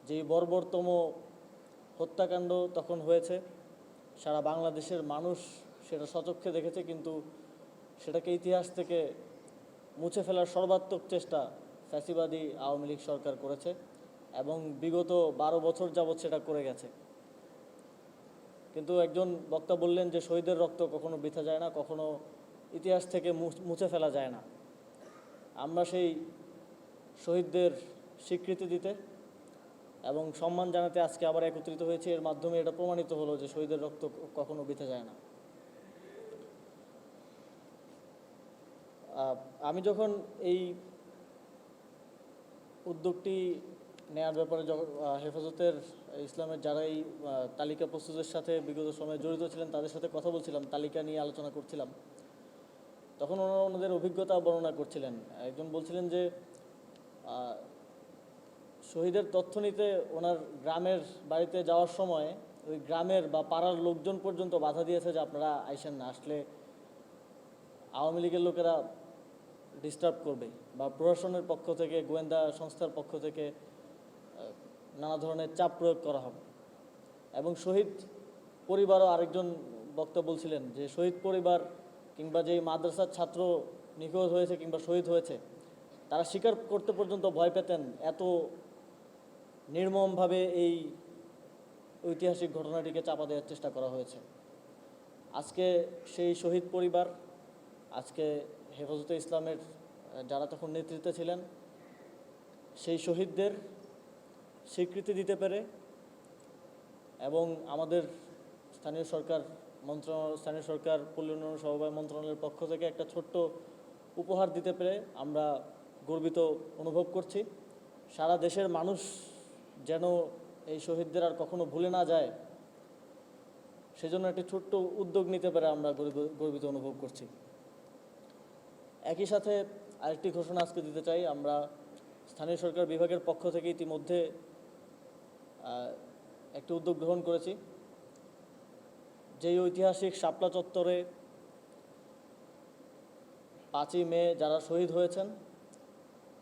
যেই বর্বরতম হত্যাকাণ্ড তখন হয়েছে, সারা বাংলাদেশের মানুষ সেটা সচক্ষে দেখেছে, কিন্তু সেটাকে ইতিহাস থেকে মুছে ফেলার সর্বাত্মক চেষ্টা ফ্যাসিবাদী আওয়ামী লীগ সরকার করেছে এবং বিগত 12 বছর যাবৎ সেটা করে গেছে। কিন্তু একজন বক্তা বললেন যে শহীদের রক্ত কখনো বৃথা যায় না, কখনো ইতিহাস থেকে মুছে ফেলা যায় না। আমরা সেই শহীদদের স্বীকৃতি দিতে এবং সম্মান জানাতে আজকে আবার একত্রিত হয়েছে। এর মাধ্যমে এটা প্রমাণিত হলো যে শহীদের রক্ত কখনো বৃথা যায় না। আমি যখন এই উদ্যোগটি নেওয়ার ব্যাপারে হেফাজতের ইসলামের যারা এই তালিকা প্রস্তুতের সাথে বিগত সময়ে জড়িত ছিলেন তাদের সাথে কথা বলছিলাম, তালিকা নিয়ে আলোচনা করছিলাম, তখন ওনারা ওনাদের অভিজ্ঞতা বর্ণনা করছিলেন। একজন বলছিলেন যে শহীদের তথ্য নিতে ওনার গ্রামের বাড়িতে যাওয়ার সময় ওই গ্রামের বা পাড়ার লোকজন পর্যন্ত বাধা দিয়েছে যে আপনারা আইসেন না, আসলে আওয়ামী লীগের লোকেরা ডিস্টার্ব করবে, বা প্রশাসনের পক্ষ থেকে, গোয়েন্দা সংস্থার পক্ষ থেকে নানা ধরনের চাপ প্রয়োগ করা হবে। এবং শহীদ পরিবারও আরেকজন বক্তা বলছিলেন যে শহীদ পরিবার কিংবা যেই মাদ্রাসার ছাত্র নিখোঁজ হয়েছে কিংবা শহীদ হয়েছে তারা স্বীকার করতে পর্যন্ত ভয় পেতেন, এত নির্মমভাবে এই ঐতিহাসিক ঘটনাটিকে চাপা দেওয়ার চেষ্টা করা হয়েছে। আজকে সেই শহীদ পরিবার, আজকে হেফাজতে ইসলামের যারা তখন নেতৃত্বে ছিলেন, সেই শহীদদের স্বীকৃতি দিতে পেরে এবং আমাদের স্থানীয় সরকার পল্লী উন্নয়ন সমবায় মন্ত্রণালয়ের পক্ষ থেকে একটা ছোট্ট উপহার দিতে পেরে আমরা গর্বিত অনুভব করছি। সারা দেশের মানুষ যেন এই শহীদদের আর কখনো ভুলে না যায়, সেজন্য একটি ছোট্ট উদ্যোগ নিতে পেরে আমরা গর্বিত অনুভব করছি। একই সাথে আরেকটি ঘোষণা আজকে দিতে চাই। আমরা স্থানীয় সরকার বিভাগের পক্ষ থেকে ইতিমধ্যে একটি উদ্যোগ গ্রহণ করেছি। যেই ঐতিহাসিক শাপলা চত্বরে 5ই মে যারা শহীদ হয়েছেন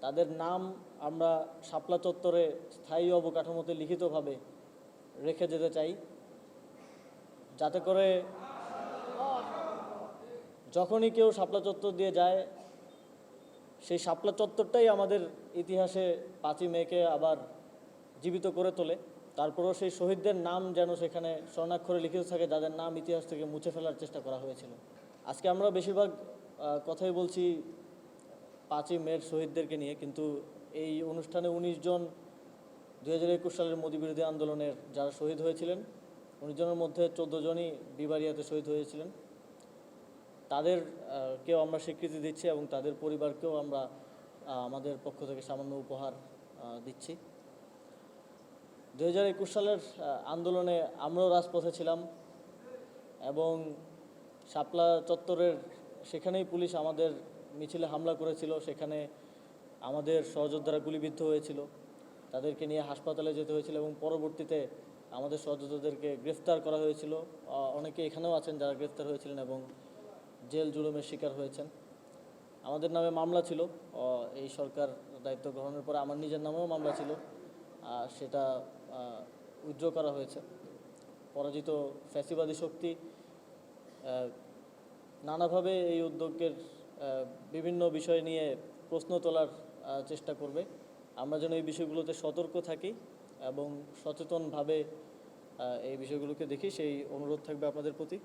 তাদের নাম আমরা শাপলা চত্বরে স্থায়ী অবকাঠামোতে লিখিতভাবে রেখে যেতে চাই, যাতে করে যখনই কেউ শাপলা চত্বর দিয়ে যায় সেই শাপলা চত্বরটাই আমাদের ইতিহাসে 5ই মেকে আবার জীবিত করে তোলে। তারপরও সেই শহীদদের নাম যেন সেখানে স্বর্ণাক্ষরে লিখিত থাকে, যাদের নাম ইতিহাস থেকে মুছে ফেলার চেষ্টা করা হয়েছিল। আজকে আমরা বেশিরভাগ কথাই বলছি 5ই মের শহীদদেরকে নিয়ে, কিন্তু এই অনুষ্ঠানে 19 জন 2021 সালের মোদি বিরোধী আন্দোলনের যারা শহীদ হয়েছিলেন, 19 জনের মধ্যে 14 জনই বিবারিয়াতে শহীদ হয়েছিলেন। তাদেরকেও আমরা স্বীকৃতি দিচ্ছি এবং তাদের পরিবারকেও আমরা আমাদের পক্ষ থেকে সামান্য উপহার দিচ্ছি। 2021 সালের আন্দোলনে আমরাও রাজপথে ছিলাম এবং শাপলা চত্বরের সেখানেই পুলিশ আমাদের মিছিলে হামলা করেছিল। সেখানে আমাদের সহযোদ্ধারা গুলিবিদ্ধ হয়েছিল, তাদেরকে নিয়ে হাসপাতালে যেতে হয়েছিল এবং পরবর্তীতে আমাদের সহযোদ্ধাদেরকে গ্রেফতার করা হয়েছিল। অনেকে এখানেও আছেন যারা গ্রেফতার হয়েছিলেন এবং জেল জুলুমের শিকার হয়েছেন। আমাদের নামে মামলা ছিল, এই সরকার দায়িত্ব গ্রহণের পরে আমার নিজের নামেও মামলা ছিল, সেটা উইথড্র করা হয়েছে। পরাজিত ফ্যাসিবাদী শক্তি নানাভাবে এই উদ্যোগের বিভিন্ন বিষয় নিয়ে প্রশ্ন তোলার চেষ্টা করবে। আমরা যেন এই বিষয়গুলোতে সতর্ক থাকি এবং সচেতনভাবে এই বিষয়গুলোকে দেখি, সেই অনুরোধ থাকবে আপনাদের প্রতি।